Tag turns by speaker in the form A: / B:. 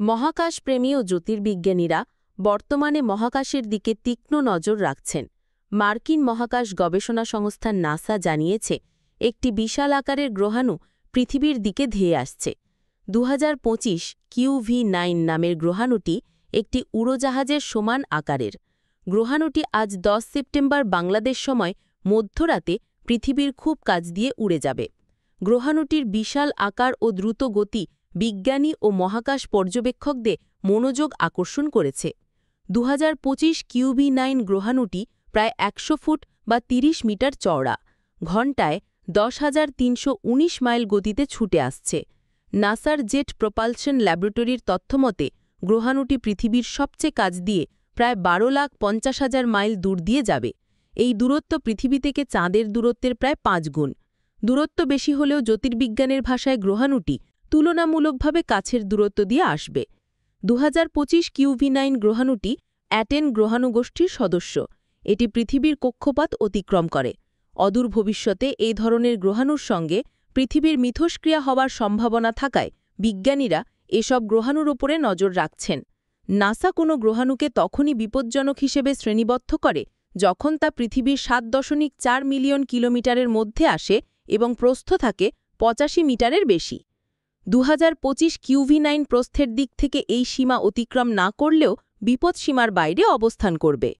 A: মহাকাশপ্রেমী ও জ্যোতির্বিজ্ঞানীরা বর্তমানে মহাকাশের দিকে তীক্ষ্ণ নজর রাখছেন। মার্কিন মহাকাশ গবেষণা সংস্থা নাসা জানিয়েছে, একটি বিশাল আকারের গ্রহাণু পৃথিবীর দিকে ধেয়ে আসছে। 2025 QV9 নামের গ্রহাণুটি একটি উড়োজাহাজের সমান আকারের। গ্রহাণুটি আজ 10 সেপ্টেম্বর বাংলাদেশ সময় মধ্যরাতে পৃথিবীর খুব কাছ দিয়ে উড়ে যাবে। গ্রহাণুটির বিশাল আকার ও দ্রুত গতি বিজ্ঞানী ও মহাকাশ পর্যবেক্ষকদের মনোযোগ আকর্ষণ করেছে। 2025 QV9 গ্রহাণুটি প্রায় 100 ফুট বা 30 মিটার চওড়া, ঘণ্টায় 10,319 মাইল গতিতে ছুটে আসছে। নাসার জেট প্রপালশন ল্যাবরেটরির তথ্যমতে গ্রহাণুটি পৃথিবীর সবচেয়ে কাছ দিয়ে প্রায় 12,50,000 মাইল দূর দিয়ে যাবে। এই দূরত্ব পৃথিবী থেকে চাঁদের দূরত্বের প্রায় 5 গুণ। দূরত্ব বেশি হলেও জ্যোতির্বিজ্ঞানের ভাষায় গ্রহাণুটি তুলনামূলকভাবে কাছের দূরত্ব দিয়ে আসবে। 2025 QV9 গ্রহাণুটি অ্যাটেন গ্রহাণুগোষ্ঠীর সদস্য। এটি পৃথিবীর কক্ষপথ অতিক্রম করে। অদূর ভবিষ্যতে এই ধরনের গ্রহাণুর সঙ্গে পৃথিবীর মিথস্ক্রিয়া হওয়ার সম্ভাবনা থাকায় বিজ্ঞানীরা এসব গ্রহাণুর উপরে নজর রাখছেন। নাসা কোনো গ্রহাণুকে তখনই বিপজ্জনক হিসেবে শ্রেণীবদ্ধ করে যখন তা পৃথিবীর 7.4 মিলিয়ন কিলোমিটারের মধ্যে আসে এবং প্রস্থ থাকে 85 মিটারের বেশি। 2025 QV9 প্রস্থের দিক থেকে এই সীমা অতিক্রম না করলেও বিপদসীমার বাইরে অবস্থান করবে।